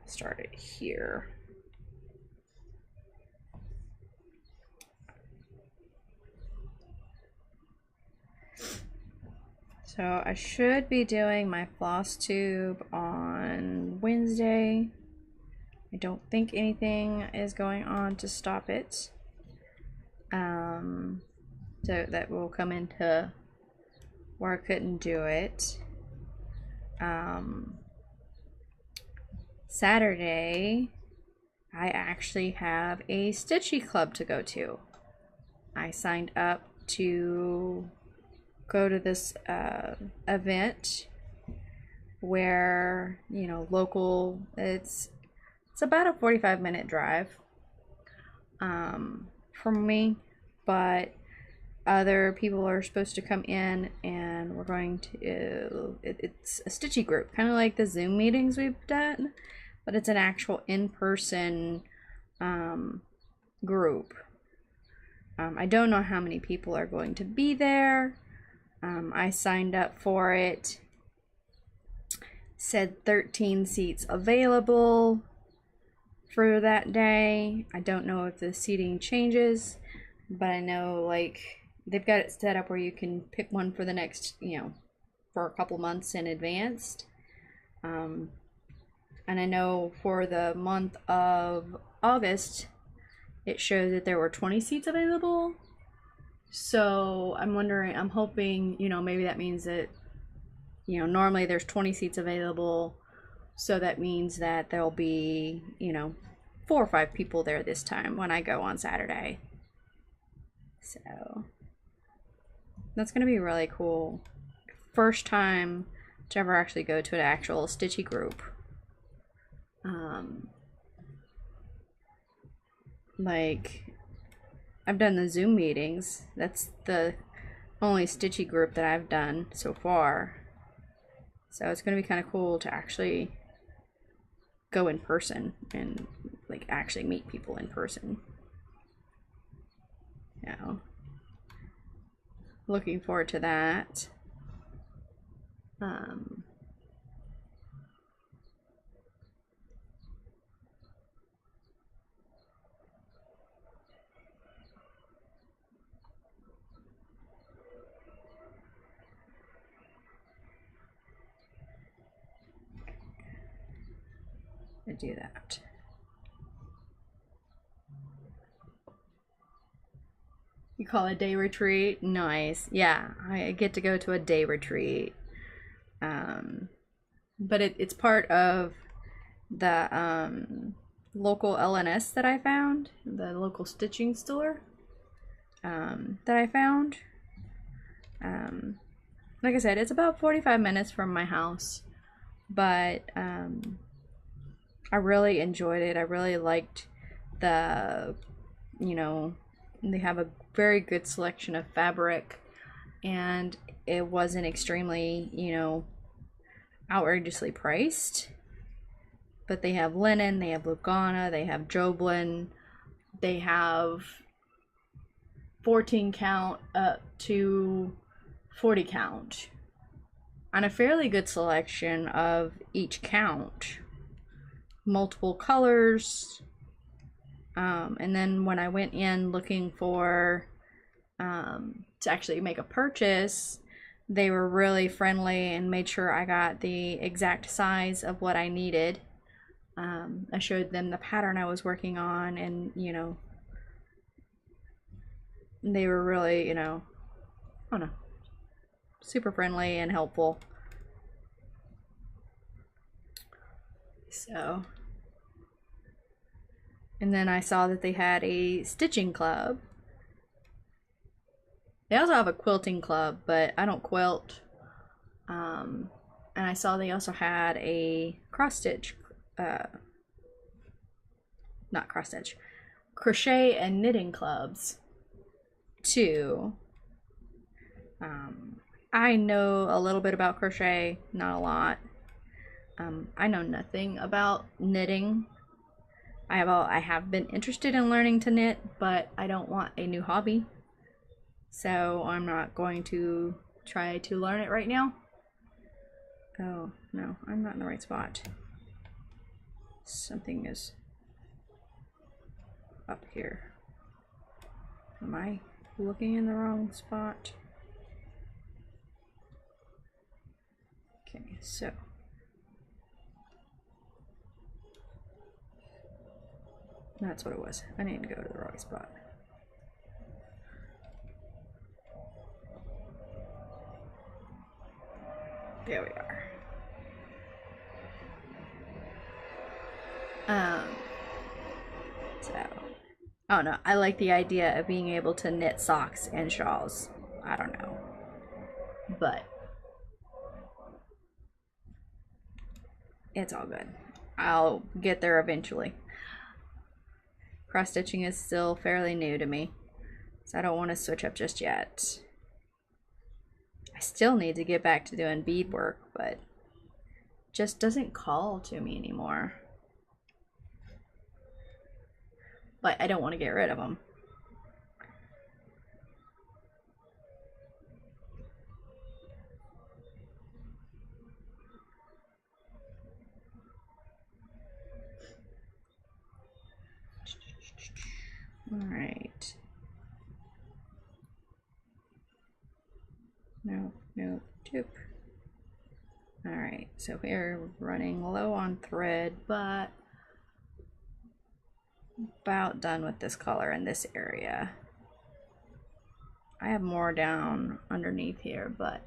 Start it here. So I should be doing my Flosstube on Wednesday. I don't think anything is going on to stop it. So that will come into where I couldn't do it. Saturday, I actually have a Stitchy Club to go to. I signed up to go to this event where, you know, local, it's about a 45-minute drive from me, but other people are supposed to come in, and we're going to, it's a Stitchy group, kind of like the Zoom meetings we've done, but it's an actual in-person group. I don't know how many people are going to be there. I signed up for it. Said 13 seats available for that day. I don't know if the seating changes, but I know, like, they've got it set up where you can pick one for the next, you know, for a couple months in advance. And I know for the month of August, it shows that there were 20 seats available. So I'm wondering, I'm hoping, you know, maybe that means that, you know, normally there's 20 seats available. So that means that there'll be, you know, 4 or 5 people there this time when I go on Saturday. So that's going to be really cool. First time to ever actually go to an actual Stitchy group. Like, I've done the Zoom meetings. That's the only Stitchy group that I've done so far. So it's going to be kind of cool to actually go in person and, like, actually meet people in person. You know, looking forward to that. To do that. You call it a day retreat? Nice. Yeah, I get to go to a day retreat. But it's part of the local LNS that I found, the local stitching store that I found. Like I said, it's about 45 minutes from my house, but I really enjoyed it. I really liked the, you know, they have a very good selection of fabric, and it wasn't extremely, you know, outrageously priced. But they have linen, they have Lugana, they have Joblin, they have 14 count up to 40 count, and a fairly good selection of each count. Multiple colors. And then when I went in looking for to actually make a purchase, they were really friendly and made sure I got the exact size of what I needed. I showed them the pattern I was working on, and, you know, they were really, you know, I don't know, super friendly and helpful. So, and then I saw that they had a stitching club. They also have a quilting club, but I don't quilt. And I saw they also had a cross stitch, not cross stitch, crochet and knitting clubs too. I know a little bit about crochet, not a lot. I know nothing about knitting. I have been interested in learning to knit, but I don't want a new hobby. So I'm not going to try to learn it right now. Oh, no, I'm not in the right spot. Something is up here. Am I looking in the wrong spot? Okay, so that's what it was. I need to go to the right spot. There we are. So, oh no, I like the idea of being able to knit socks and shawls. I don't know, but it's all good. I'll get there eventually. Cross stitching is still fairly new to me, so I don't want to switch up just yet. I still need to get back to doing beadwork, but it just doesn't call to me anymore. But I don't want to get rid of them. All right. No, tip. All right, so we're running low on thread, but about done with this color in this area. I have more down underneath here, but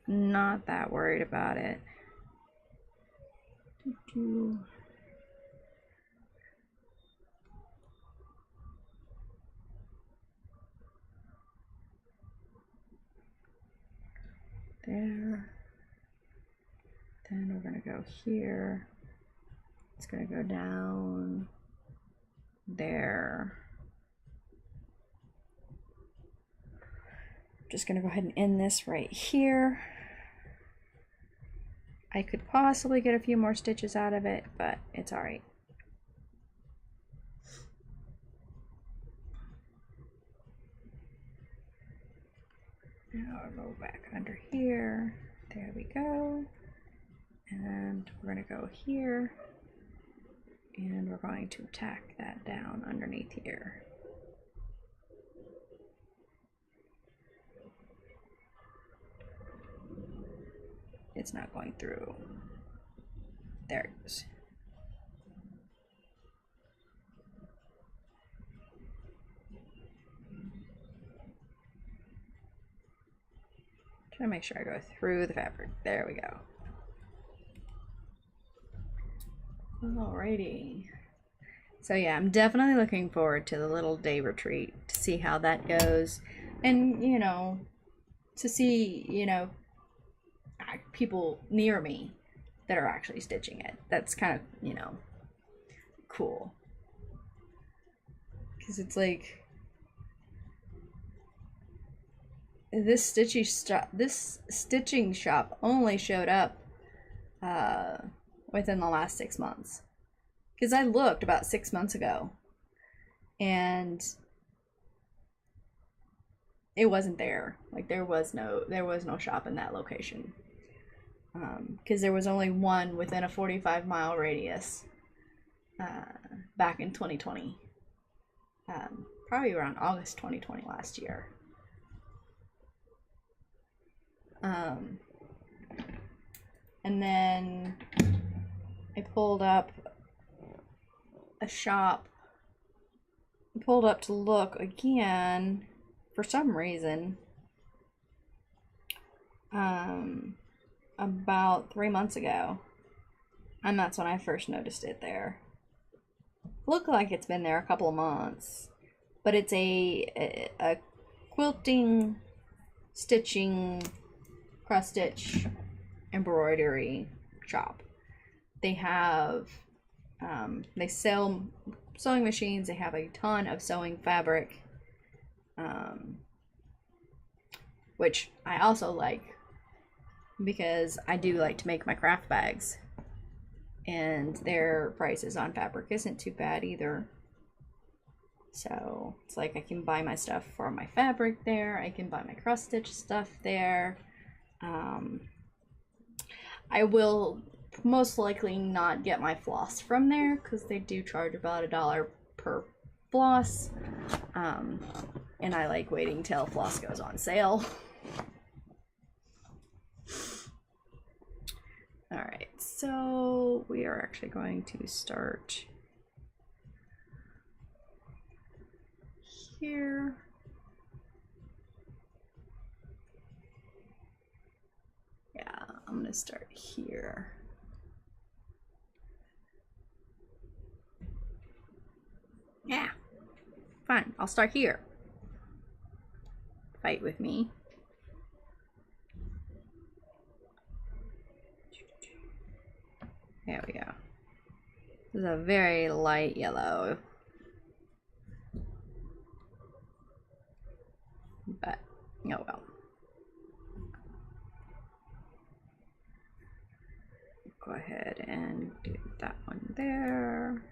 not that worried about it. There. Then we're gonna go here. It's gonna go down there. Just gonna go ahead and end this right here. I could possibly get a few more stitches out of it, but it's all right. Now I'll go back under here. There we go. And we're going to go here. And we're going to tack that down underneath here. It's not going through. There it goes. Trying to make sure I go through the fabric. There we go. Alrighty. So yeah, I'm definitely looking forward to the little day retreat to see how that goes. And, you know, to see, you know, people near me that are actually stitching it. That's kind of, you know, cool. Because it's like, this stitching shop only showed up within the last 6 months, because I looked about 6 months ago and it wasn't there. Like there was no shop in that location, because there was only one within a 45-mile radius back in 2020, probably around August 2020 last year. And then I pulled up a shop, pulled up to look again for some reason, about 3 months ago, and that's when I first noticed it there. Looked like it's been there a couple of months, but it's a quilting, stitching, cross stitch, embroidery shop. They have they sell sewing machines. They have a ton of sewing fabric, which I also like because I do like to make my craft bags, and their prices on fabric isn't too bad either. So it's like I can buy my stuff for my fabric there. I can buy my cross stitch stuff there. I will most likely not get my floss from there because they do charge about $1 per floss. And I like waiting till floss goes on sale. Alright, so we are actually going to start here. Yeah, I'm gonna start here. Yeah, fine, I'll start here. Fight with me. There we go. This is a very light yellow. But, oh well. Go ahead and do that one there.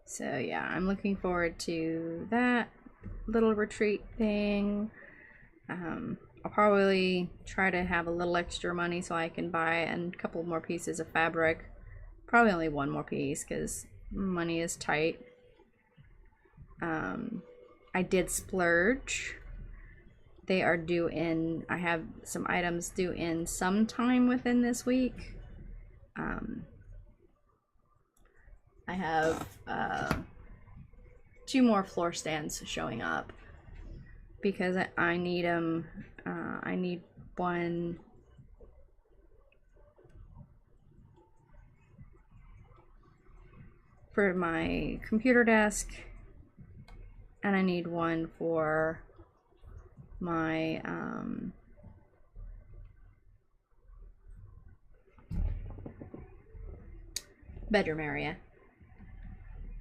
So yeah, I'm looking forward to that little retreat thing. I'll probably try to have a little extra money so I can buy a couple more pieces of fabric. Probably only one more piece because money is tight. I did splurge. They are due in, I have some items due in sometime within this week. I have 2 more floor stands showing up because I need them. I need one for my computer desk, and I need one for my bedroom area.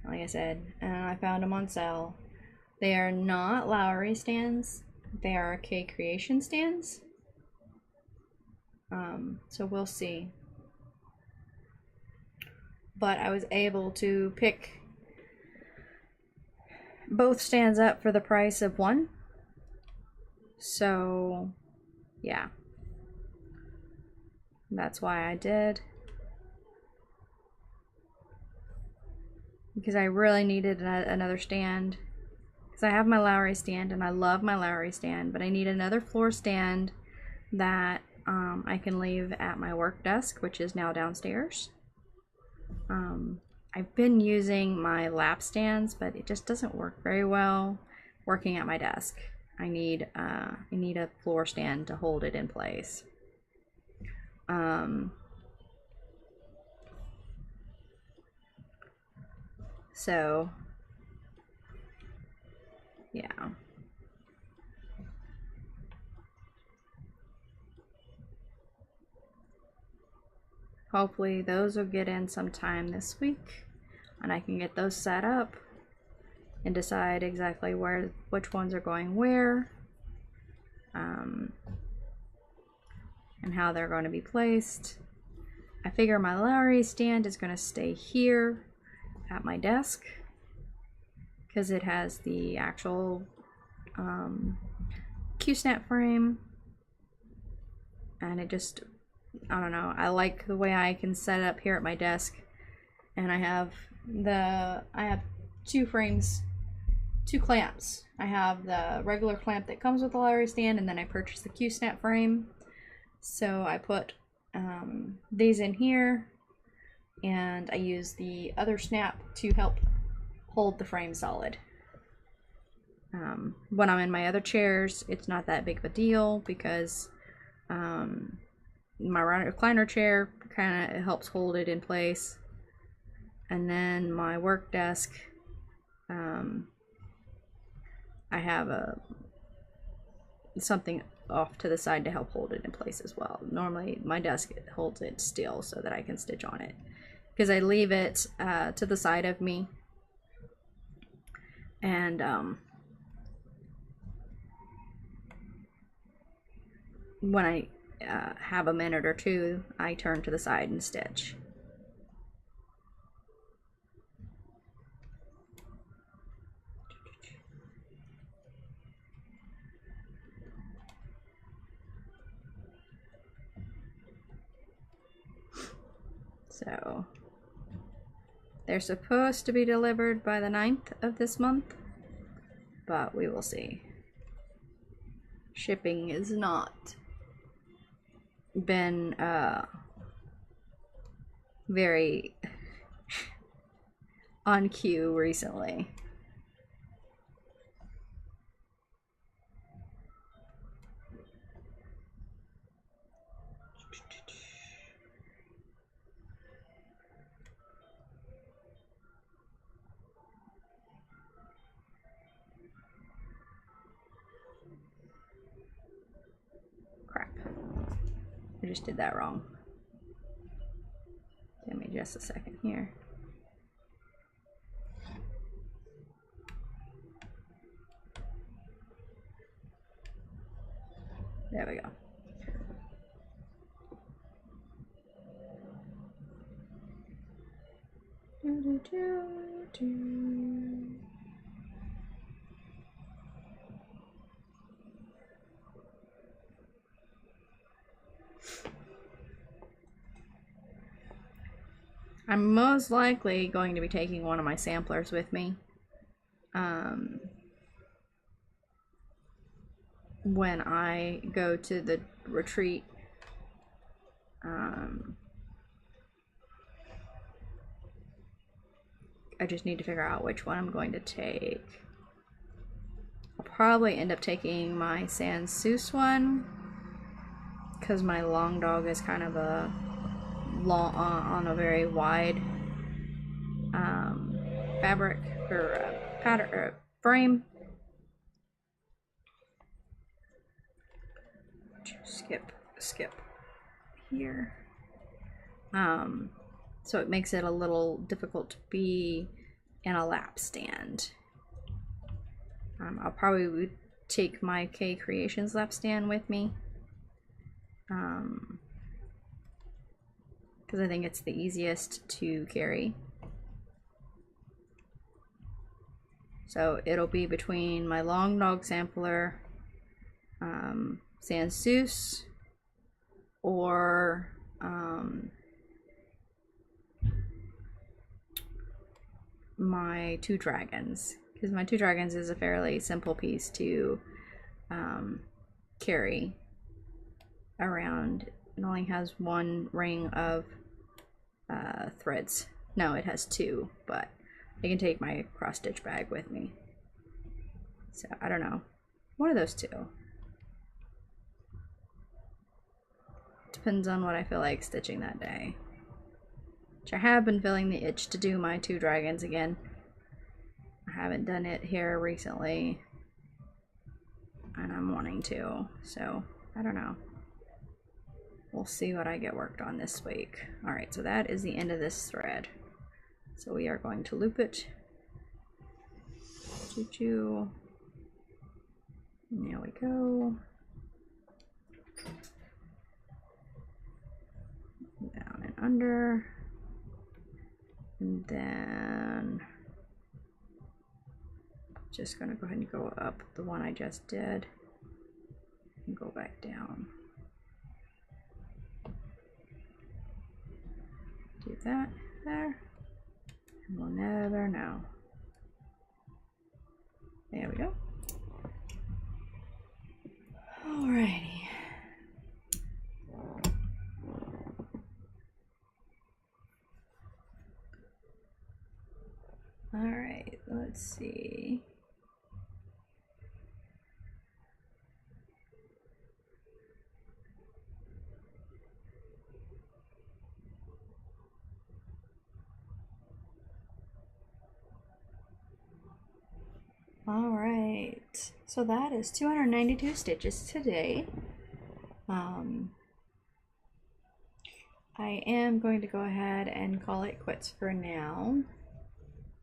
Like I said, I found them on sale. They are not Lowry stands. They are K Creation stands. So we'll see. But I was able to pick both stands up for the price of one. So, yeah. That's why I did. Because I really needed another stand. Because I have my Lowry stand and I love my Lowry stand, but I need another floor stand that I can leave at my work desk, which is now downstairs. I've been using my lap stands, but it just doesn't work very well working at my desk. I need a floor stand to hold it in place. So yeah. Hopefully those will get in sometime this week and I can get those set up and decide exactly which ones are going where, and how they're going to be placed. I figure my Lowry stand is going to stay here at my desk because it has the actual Q-snap frame, and it just, I don't know, I like the way I can set it up here at my desk. And I have 2 frames, 2 clamps. I have the regular clamp that comes with the Lowry stand, and then I purchased the Q-snap frame. So I put these in here, and I use the other snap to help hold the frame solid. When I'm in my other chairs, it's not that big of a deal because my recliner chair kind of helps hold it in place. And then my work desk, I have something off to the side to help hold it in place as well. Normally my desk holds it still so that I can stitch on it, because I leave it to the side of me, and when I have a minute or two, I turn to the side and stitch. So they're supposed to be delivered by the 9th of this month, but we will see. Shipping has not been very on cue recently. Crap. I just did that wrong. Give me just a second here. There we go. I'm most likely going to be taking one of my samplers with me when I go to the retreat. I just need to figure out which one I'm going to take. I'll probably end up taking my Sans Souci one, because my long dog is kind of a long on a very wide fabric or pattern or frame. Skip here. So it makes it a little difficult to be in a lap stand. I'll probably take my K Creations lap stand with me, because I think it's the easiest to carry. So it'll be between my long dog sampler, Sans Souci, or my Two Dragons, because my Two Dragons is a fairly simple piece to carry around. It only has one ring of threads. No, it has two, but I can take my cross stitch bag with me. So I don't know, one of those two. Depends on what I feel like stitching that day. Which I have been feeling the itch to do my Two Dragons again. I haven't done it here recently, and I'm wanting to, so I don't know. We'll see what I get worked on this week. Alright, so that is the end of this thread. So we are going to loop it. Choo-choo. There we go. Down and under. And then just gonna go ahead and go up the one I just did and go back down. Do that there, and we'll never know. There we go. Alrighty. Alright, let's see. Alright. right, so that is 292 stitches today. I am going to go ahead and call it quits for now,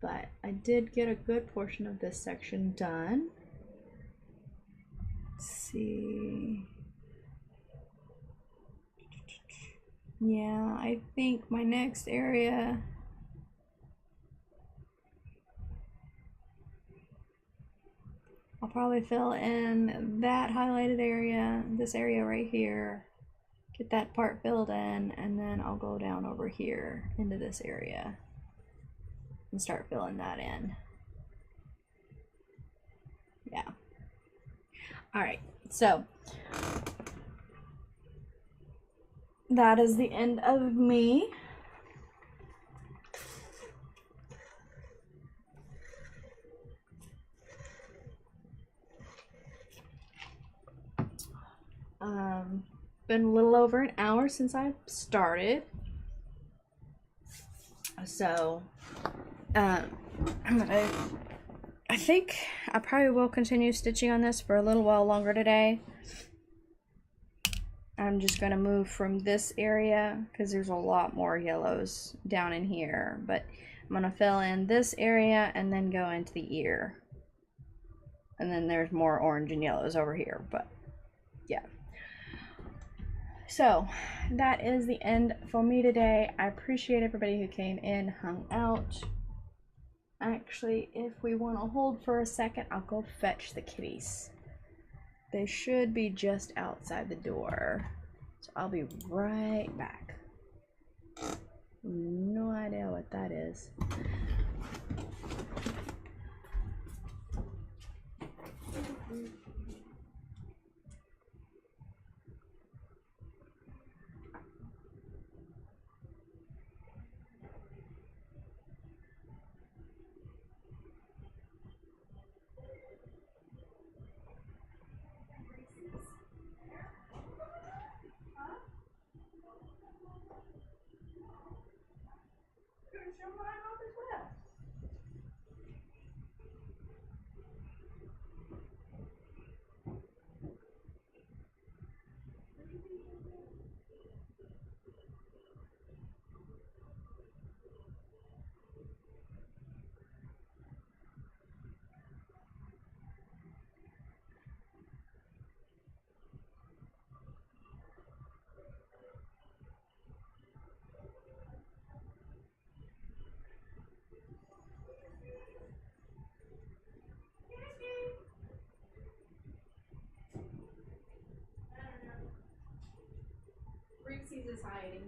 but I did get a good portion of this section done. Let's see. Yeah, I think my next area, I'll probably fill in that highlighted area, this area right here, get that part filled in, and then I'll go down over here into this area and start filling that in. Yeah. All right, so that is the end of me. Been a little over an hour since I started, so I think I probably will continue stitching on this for a little while longer today. I'm just going to move from this area because there's a lot more yellows down in here, but I'm going to fill in this area and then go into the ear, and then there's more orange and yellows over here. But yeah, so that is the end for me today. I appreciate everybody who came in, hung out. Actually, if we want to hold for a second, I'll go fetch the kitties. They should be just outside the door, so I'll be right back. No idea what that is. Reese's is hiding.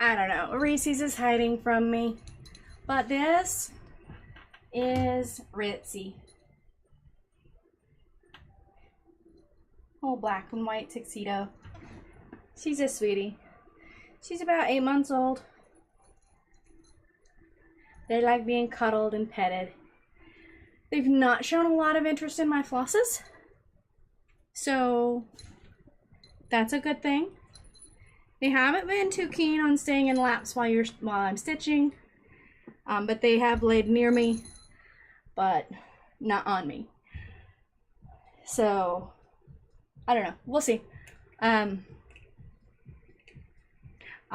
I don't know. Reese's is hiding from me. But this is Ritzy. Oh, black and white tuxedo. She's a sweetie. She's about 8 months old. They like being cuddled and petted. They've not shown a lot of interest in my flosses, so that's a good thing. They haven't been too keen on staying in laps while I'm stitching, but they have laid near me, but not on me. So I don't know. We'll see. I'll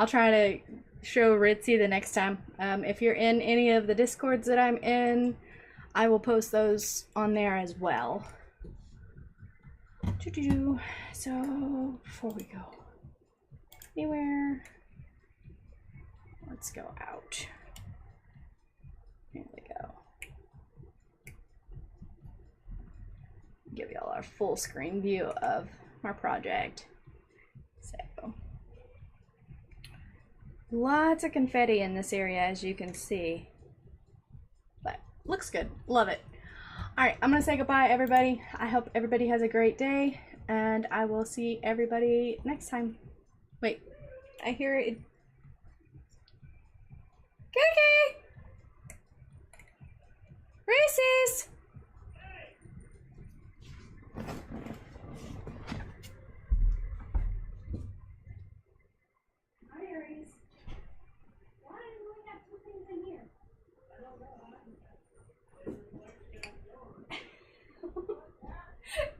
try to show Ritzy the next time. If you're in any of the Discords that I'm in, I will post those on there as well. So before we go anywhere, let's go out. Here we go. Give y'all our full screen view of our project. So lots of confetti in this area, as you can see, but looks good. Love it. All right, I'm gonna say goodbye, everybody. I hope everybody has a great day, and I will see everybody next time. Wait, I hear it. Kiki! Reese's!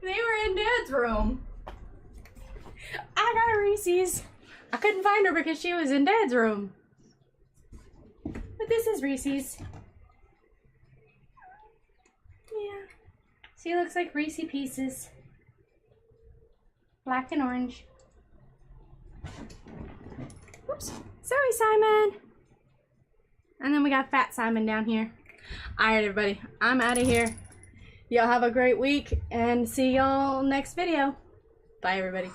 They were in Dad's room. I got a Reese's. I couldn't find her because she was in Dad's room. But this is Reese's. Yeah. She looks like Reese Pieces. Black and orange. Oops. Sorry, Simon. And then we got Fat Simon down here. Alright, everybody. I'm out of here. Y'all have a great week and see y'all next video. Bye, everybody.